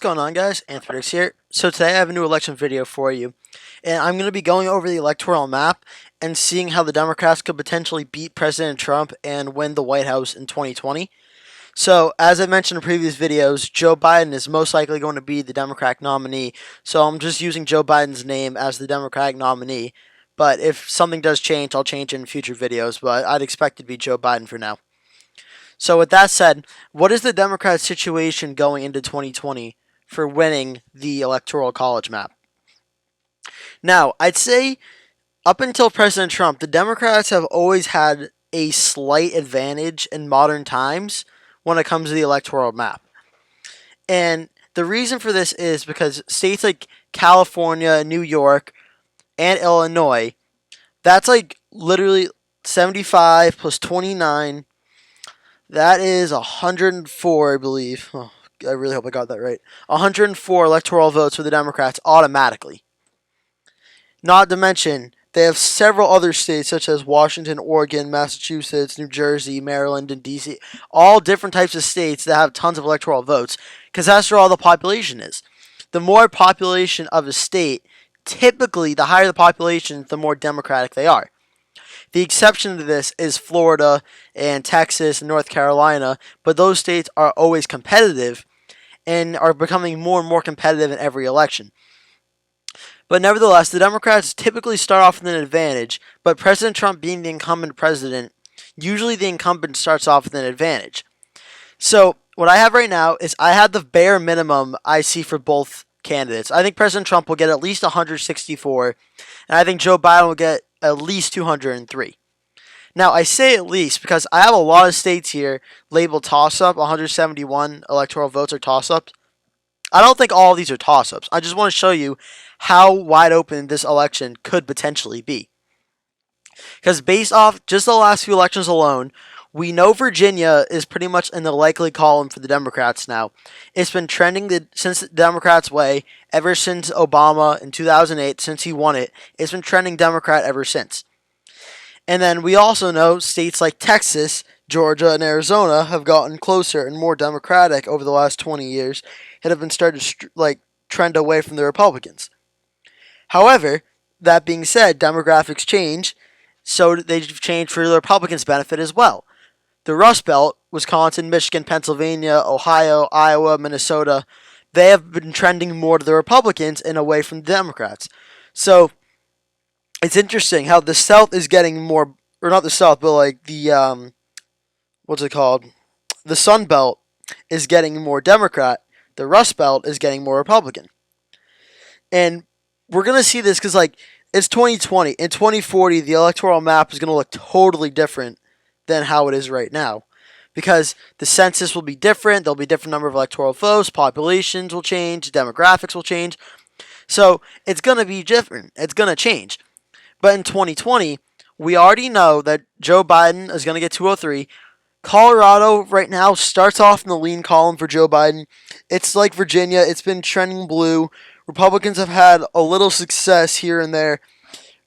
going on, guys? Anthrax here. So today I have a new election video for you, and I'm going to be going over the electoral map and seeing how the Democrats could potentially beat President Trump and win the White House in 2020. So, as I mentioned in previous videos, Joe Biden is most likely going to be the Democratic nominee, so I'm just using Joe Biden's name as the Democratic nominee. But if something does change, I'll change it in future videos, but I'd expect it to be Joe Biden for now. So with that said, what is the Democrat situation going into 2020 for winning the Electoral College map? Now, I'd say up until President Trump, the Democrats have always had a slight advantage in modern times when it comes to the electoral map. And the reason for this is because states like California, New York, and Illinois, that's like literally 75 plus 29. That is 104, I believe. Oh, I really hope I got that right. 104 electoral votes for the Democrats automatically. Not to mention, they have several other states such as Washington, Oregon, Massachusetts, New Jersey, Maryland, and D.C. All different types of states that have tons of electoral votes, because that's where all the population is. The more population of a state, typically the higher the population, the more Democratic they are. The exception to this is Florida and Texas and North Carolina, but those states are always competitive and are becoming more and more competitive in every election. But nevertheless, the Democrats typically start off with an advantage, but President Trump being the incumbent president, usually the incumbent starts off with an advantage. So what I have right now is I have the bare minimum I see for both candidates. I think President Trump will get at least 164, and I think Joe Biden will get at least 203. Now, I say at least because I have a lot of states here labeled toss-up. 171 electoral votes are toss-ups. I don't think all of these are toss-ups. I just want to show you how wide open this election could potentially be. Because based off just the last few elections alone, we know Virginia is pretty much in the likely column for the Democrats now. It's been trending since the Democrats' way ever since Obama in 2008, since he won it. It's been trending Democrat ever since. And then we also know states like Texas, Georgia, and Arizona have gotten closer and more Democratic over the last 20 years and have been starting to trend away from the Republicans. However, that being said, demographics change, so they've changed for the Republicans' benefit as well. The Rust Belt, Wisconsin, Michigan, Pennsylvania, Ohio, Iowa, Minnesota, they have been trending more to the Republicans and away from the Democrats. So it's interesting how the South is getting more, or not the South, but like the, what's it called? The Sun Belt is getting more Democrat. The Rust Belt is getting more Republican. And we're going to see this because, it's 2020. In 2040, the electoral map is going to look totally different than how it is right now. Because the census will be different, there'll be a different number of electoral votes, populations will change, demographics will change. So it's going to be different. It's going to change. But in 2020, we already know that Joe Biden is going to get 203. Colorado right now starts off in the lean column for Joe Biden. It's like Virginia. It's been trending blue. Republicans have had a little success here and there.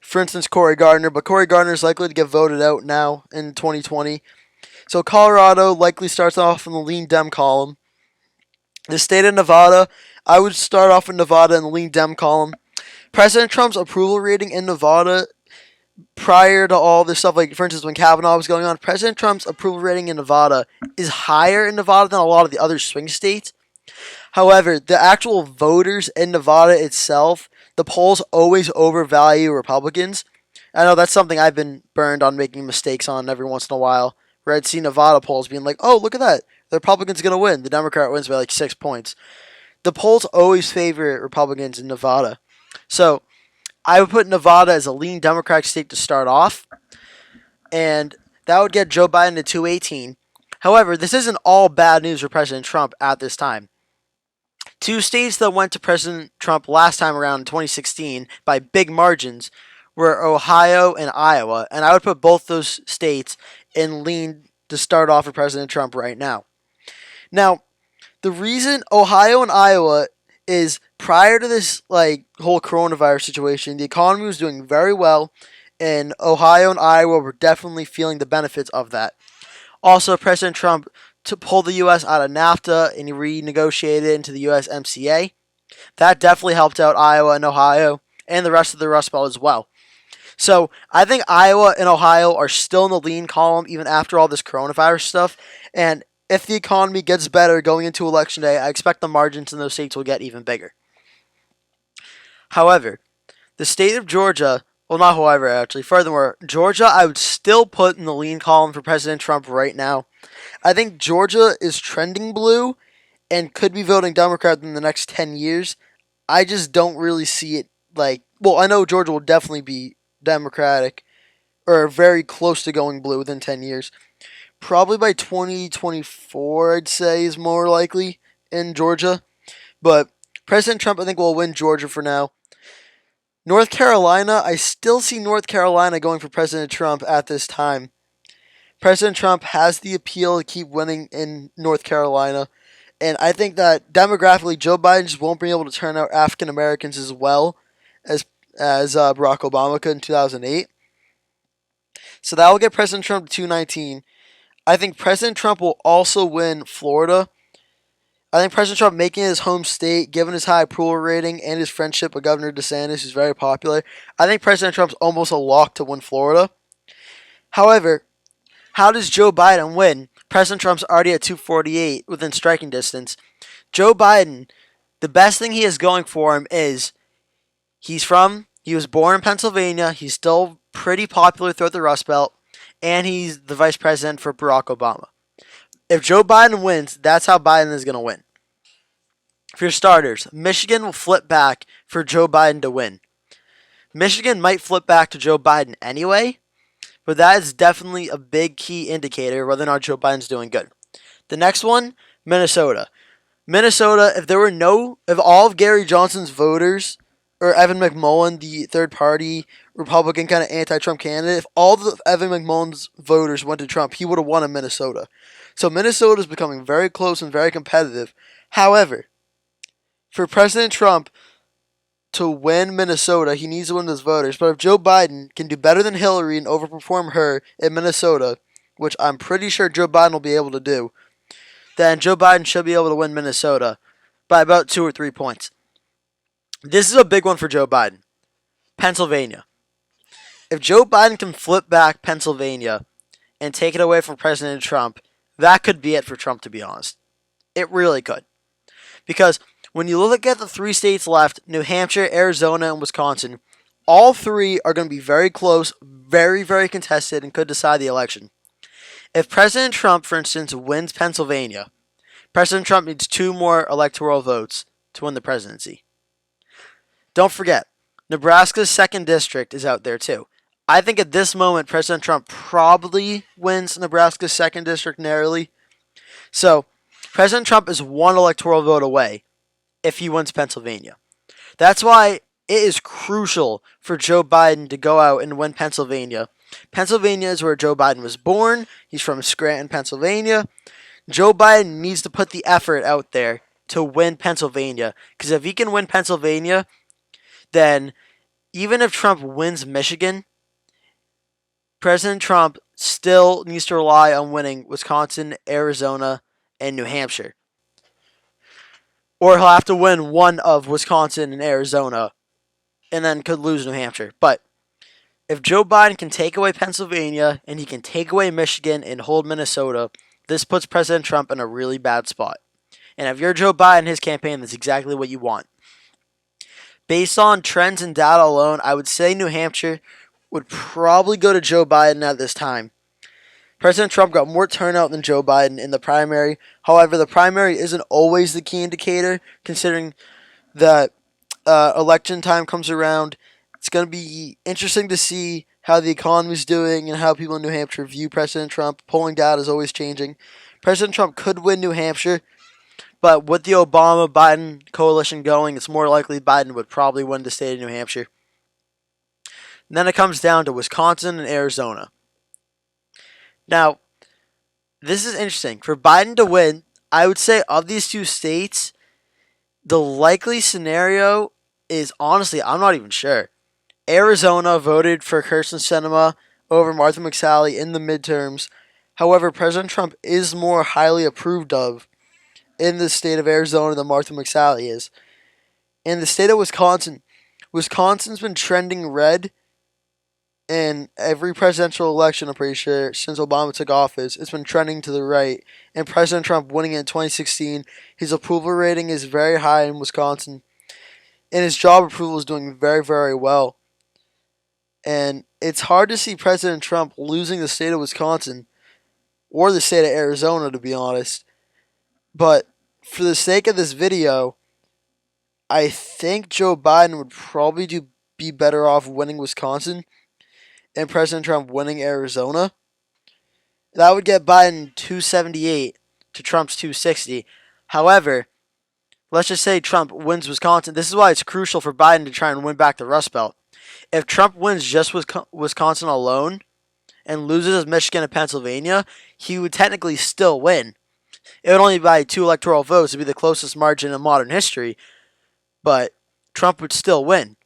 For instance, Cory Gardner. But Cory Gardner is likely to get voted out now in 2020. So Colorado likely starts off in the lean Dem column. The state of Nevada, I would start off in Nevada in the lean Dem column. President Trump's approval rating in Nevada prior to all this stuff, for instance, when Kavanaugh was going on, President Trump's approval rating in Nevada is higher in Nevada than a lot of the other swing states. However, the actual voters in Nevada itself, the polls always overvalue Republicans. I know that's something I've been burned on making mistakes on every once in a while, where I'd see Nevada polls being like, oh, look at that, the Republican's going to win. The Democrat wins by 6 points. The polls always favor Republicans in Nevada. So I would put Nevada as a lean Democratic state to start off, and that would get Joe Biden to 218. However, this isn't all bad news for President Trump at this time. Two states that went to President Trump last time around in 2016 by big margins were Ohio and Iowa, and I would put both those states in lean to start off for President Trump right now. Now, the reason Ohio and Iowa is prior to this whole coronavirus situation, the economy was doing very well, and Ohio and Iowa were definitely feeling the benefits of that. Also, President Trump to pull the U.S. out of NAFTA and he renegotiated into the USMCA. That definitely helped out Iowa and Ohio and the rest of the Rust Belt as well. So I think Iowa and Ohio are still in the lean column even after all this coronavirus stuff. And if the economy gets better going into Election Day, I expect the margins in those states will get even bigger. However, the state of Georgia, well, not however, actually, furthermore, Georgia I would still put in the lean column for President Trump right now. I think Georgia is trending blue and could be voting Democrat in the next 10 years. I just don't really see it like, well, I know Georgia will definitely be Democratic or very close to going blue within 10 years. Probably by 2024, I'd say, is more likely in Georgia. But President Trump, I think, will win Georgia for now. North Carolina, I still see North Carolina going for President Trump at this time. President Trump has the appeal to keep winning in North Carolina. And I think that demographically, Joe Biden just won't be able to turn out African Americans as well as Barack Obama could in 2008. So that will get President Trump to 219. I think President Trump will also win Florida. I think President Trump making it his home state, given his high approval rating and his friendship with Governor DeSantis, who's very popular, I think President Trump's almost a lock to win Florida. However, how does Joe Biden win? President Trump's already at 248 within striking distance. Joe Biden, the best thing he has going for him is he was born in Pennsylvania, he's still pretty popular throughout the Rust Belt, and he's the vice president for Barack Obama. If Joe Biden wins, that's how Biden is going to win. For starters, Michigan will flip back for Joe Biden to win. Michigan might flip back to Joe Biden anyway, but that is definitely a big key indicator whether or not Joe Biden's doing good. The next one, Minnesota. Minnesota, if all of Gary Johnson's voters, or Evan McMullin, the third party Republican kind of anti-Trump candidate, if all of Evan McMullin's voters went to Trump, he would have won in Minnesota. So Minnesota is becoming very close and very competitive. However, for President Trump to win Minnesota, he needs to win those voters. But if Joe Biden can do better than Hillary and overperform her in Minnesota, which I'm pretty sure Joe Biden will be able to do, then Joe Biden should be able to win Minnesota by about 2 or 3 points. This is a big one for Joe Biden. Pennsylvania. If Joe Biden can flip back Pennsylvania and take it away from President Trump, that could be it for Trump, to be honest. It really could. Because when you look at the 3 states left, New Hampshire, Arizona, and Wisconsin, all 3 are going to be very close, very, very contested, and could decide the election. If President Trump, for instance, wins Pennsylvania, President Trump needs 2 more electoral votes to win the presidency. Don't forget, Nebraska's 2nd district is out there too. I think at this moment, President Trump probably wins Nebraska's 2nd district narrowly. So, President Trump is 1 electoral vote away if he wins Pennsylvania. That's why it is crucial for Joe Biden to go out and win Pennsylvania. Pennsylvania is where Joe Biden was born. He's from Scranton, Pennsylvania. Joe Biden needs to put the effort out there to win Pennsylvania. Because if he can win Pennsylvania, then even if Trump wins Michigan, President Trump still needs to rely on winning Wisconsin, Arizona, and New Hampshire. Or he'll have to win one of Wisconsin and Arizona and then could lose New Hampshire. But if Joe Biden can take away Pennsylvania and he can take away Michigan and hold Minnesota, this puts President Trump in a really bad spot. And if you're Joe Biden, his campaign, that's exactly what you want. Based on trends and data alone, I would say New Hampshire would probably go to Joe Biden at this time. President Trump got more turnout than Joe Biden in the primary. However, the primary isn't always the key indicator, considering that election time comes around. It's going to be interesting to see how the economy is doing and how people in New Hampshire view President Trump. Polling data is always changing. President Trump could win New Hampshire, but with the Obama-Biden coalition going, it's more likely Biden would probably win the state of New Hampshire. And then it comes down to Wisconsin and Arizona. Now, this is interesting. For Biden to win, I would say of these 2 states, the likely scenario is, honestly, I'm not even sure. Arizona voted for Kirsten Sinema over Martha McSally in the midterms. However, President Trump is more highly approved of in the state of Arizona than Martha McSally is. In the state of Wisconsin, Wisconsin's been trending red in every presidential election, I'm pretty sure, since Obama took office. It's been trending to the right. And President Trump winning it in 2016, his approval rating is very high in Wisconsin. And his job approval is doing very, very well. And it's hard to see President Trump losing the state of Wisconsin or the state of Arizona, to be honest. But for the sake of this video, I think Joe Biden would probably be better off winning Wisconsin and President Trump winning Arizona. That would get Biden 278 to Trump's 260. However, let's just say Trump wins Wisconsin. This is why it's crucial for Biden to try and win back the Rust Belt. If Trump wins just Wisconsin alone and loses Michigan and Pennsylvania, he would technically still win. It would only be by 2 electoral votes. It would be the closest margin in modern history, but Trump would still win.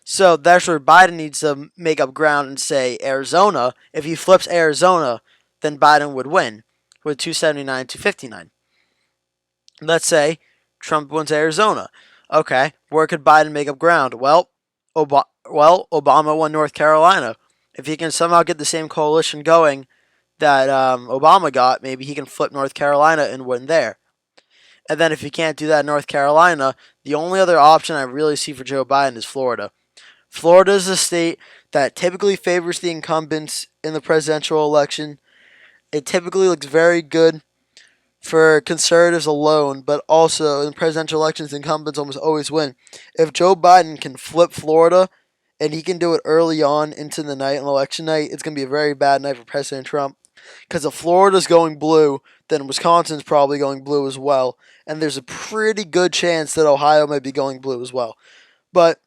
So that's where Biden needs to make up ground and say Arizona. If he flips Arizona, then Biden would win with 279 to 59. Let's say Trump wins Arizona. Okay, where could Biden make up ground? Well, Obama won North Carolina. If he can somehow get the same coalition going that Obama got, maybe he can flip North Carolina and win there. And then if he can't do that in North Carolina, the only other option I really see for Joe Biden is Florida. Florida is a state that typically favors the incumbents in the presidential election. It typically looks very good for conservatives alone, but also in presidential elections, incumbents almost always win. If Joe Biden can flip Florida, and he can do it early on into the night, on election night, it's going to be a very bad night for President Trump. Because if Florida's going blue, then Wisconsin's probably going blue as well. And there's a pretty good chance that Ohio might be going blue as well. But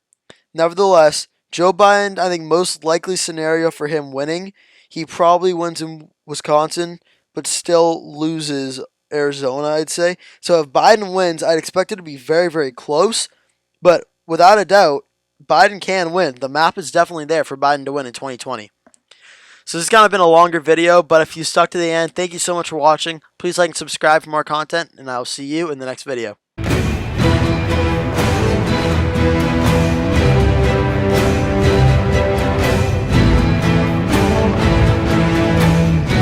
nevertheless, Joe Biden, I think most likely scenario for him winning, he probably wins in Wisconsin, but still loses Arizona, I'd say. So if Biden wins, I'd expect it to be very, very close. But without a doubt, Biden can win. The map is definitely there for Biden to win in 2020. So this has kind of been a longer video, but if you stuck to the end, thank you so much for watching. Please like and subscribe for more content, and I'll see you in the next video.